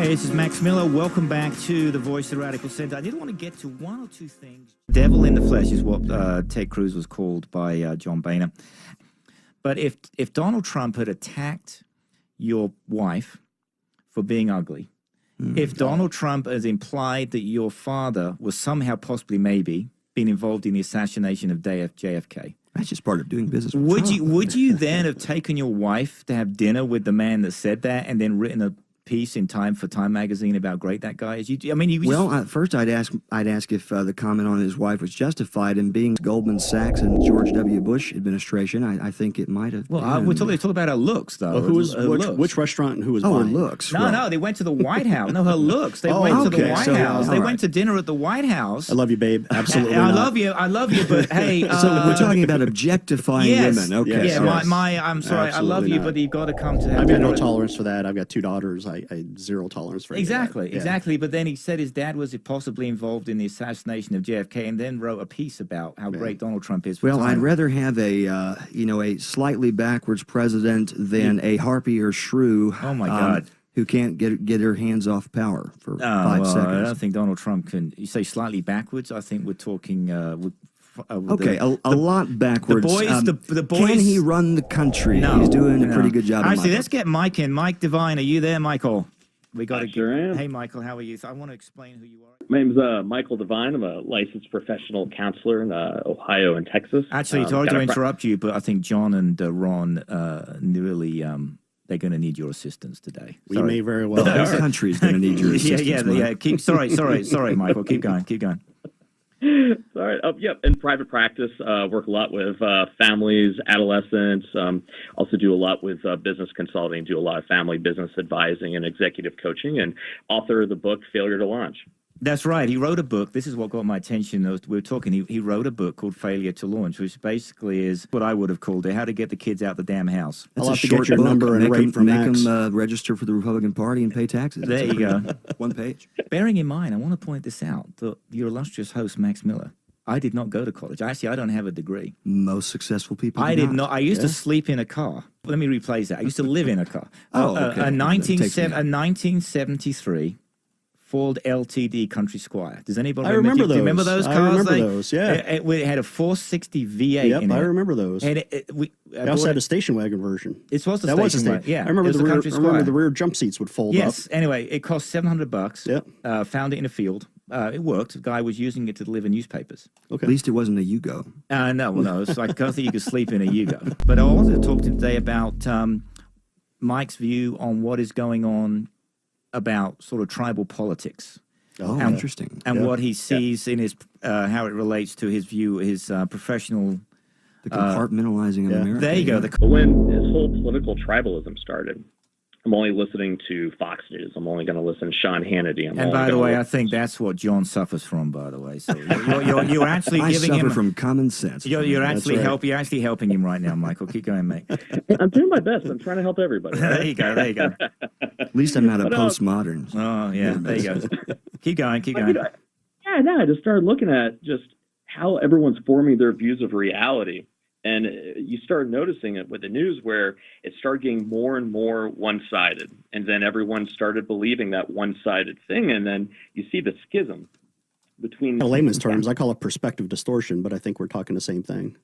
Hey, this is Max Miller. Welcome back to the Voice of the Radical Center. I did want to get to one or two things. Devil in the flesh is what Ted Cruz was called by John Boehner. But if Donald Trump had attacked your wife for being ugly, if Donald Trump has implied that your father was somehow, possibly, maybe, been involved in the assassination of JFK, that's just part of doing business with Trump. Would you then have taken your wife to have dinner with the man that said that and then written a piece in Time magazine about how great that guy is? First I'd ask if the comment on his wife was justified, and being Goldman Sachs and George W. Bush administration, I think it might have. Well, we're talking about her looks, though. Well, which restaurant and who was buying? Her looks. No, they went to the White House. No, her looks. They went to the White House. They went to dinner at the White House. I love you, babe. Absolutely. I love you, but hey. So we're talking about objectifying women. Okay. Yeah, I'm sorry. Absolutely, I love you, but you've got to come to have I've got dinner no tolerance for that. I've got two daughters. I zero tolerance for Exactly. But then he said his dad was possibly involved in the assassination of JFK, and then wrote a piece about how great Donald Trump is. Well, I'd rather have a slightly backwards president than a harpy or shrew. Oh my God. Who can't get her hands off power for 5 seconds. I don't think Donald Trump can. You say slightly backwards? I think we're talking. Okay, a lot backwards. The boys. Can he run the country? No, he's doing a pretty good job. Actually, let's get Mike in. Mike Devine, are you there, Michael? We got to sure am. Hey, Michael, how are you? So I want to explain who you are. My name's Michael Devine. I'm a licensed professional counselor in Ohio and Texas. Actually, sorry to interrupt you, but I think John and Ron really they're going to need your assistance today. We may very well. The country's going to need your assistance. Sorry, Michael. Keep going. All right. Yep. In private practice, work a lot with families, adolescents. Also do a lot with business consulting. Do a lot of family business advising and executive coaching. And author of the book Failure to Launch. That's right. He wrote a book. This is what got my attention. We were talking. He wrote a book called Failure to Launch, which basically is what I would have called it: how to get the kids out the damn house. That's a short book. Number and make them register for the Republican Party and pay taxes. There you go. One page. Bearing in mind, I want to point this out: that your illustrious host, Max Miller. I did not go to college. Actually, I don't have a degree. Most successful people I did not. I used to sleep in a car. Let me rephrase that. I used to live in a car. Okay. A 1973 Ford LTD Country Squire. Does anybody remember those? Do you remember those cars? I remember those, yeah. It had a 460 V8 in it. I remember those. And we also had a station wagon version. It was the station wagon. Yeah, I remember the rear jump seats would fold up. Yes. Anyway, it cost $700. Yep. Found it in a field. It worked. The guy was using it to deliver newspapers. Okay. At least it wasn't a Yugo. No. It's like, I don't think you could sleep in a Yugo. But I wanted to talk to him today about Mike's view on what is going on about sort of tribal politics. Oh, interesting. And what he sees in his, how it relates to his view, his professional... The compartmentalizing of America. There you go. When this whole political tribalism started, I'm only listening to Fox News. I'm only going to listen to Sean Hannity. And by the way, I think that's what John suffers from, by the way. So you're actually giving him... I suffer from common sense. You're actually helping him right now, Michael. Keep going, mate. I'm doing my best. I'm trying to help everybody. Right? There you go. At least I'm not a postmodern. Oh, yeah. There you go. Keep going. I just started looking at just how everyone's forming their views of reality. And you start noticing it with the news where it started getting more and more one-sided. And then everyone started believing that one-sided thing. And then you see the schism between... In layman's terms, I call it perspective distortion, but I think we're talking the same thing.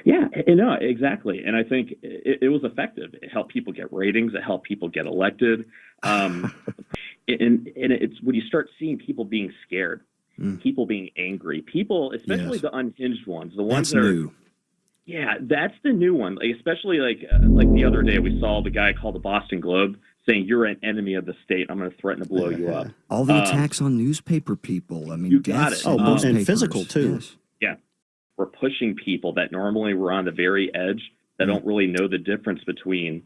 Yeah, exactly. And I think it was effective. It helped people get ratings. It helped people get elected. And it's when you start seeing people being scared, people being angry, people, especially the unhinged ones, the ones that are... new. Yeah, that's the new one. Especially like the other day, we saw the guy called the Boston Globe saying, "You're an enemy of the state. I'm going to threaten to blow you up." All the attacks on newspaper people. I mean, you got it. And physical too. Yes. Yeah, we're pushing people that normally were on the very edge that don't really know the difference between,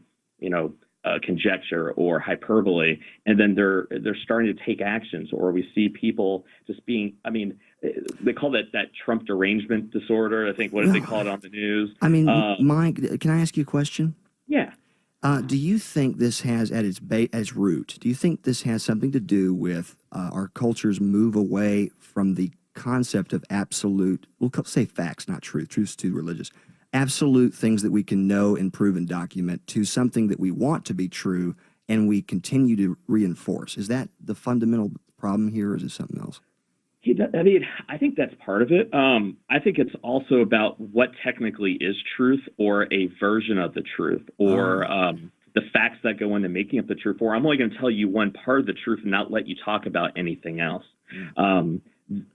conjecture or hyperbole, and then they're starting to take actions. Or we see people just being. I mean, they call that Trump derangement disorder. I think what did they call it on the news? I mean, Mike, can I ask you a question? Yeah. Do you think this has at its root? Do you think this has something to do with our culture's move away from the concept of absolute? We'll say facts, not truth. Truth's too religious. Absolute things that we can know and prove and document to something that we want to be true and we continue to reinforce. Is that the fundamental problem here, or is it something else? I mean, I think that's part of it. I think it's also about what technically is truth, or a version of the truth, or the facts that go into making up the truth. Or I'm only going to tell you one part of the truth and not let you talk about anything else.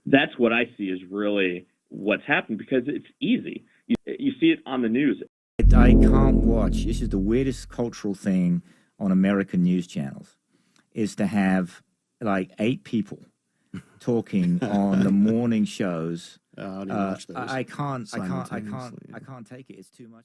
That's what I see is really what's happened, because it's easy. You see it on the news. I can't watch. This is the weirdest cultural thing on American news channels, is to have like 8 people talking on the morning shows. I don't even watch those. I can't take it. It's too much.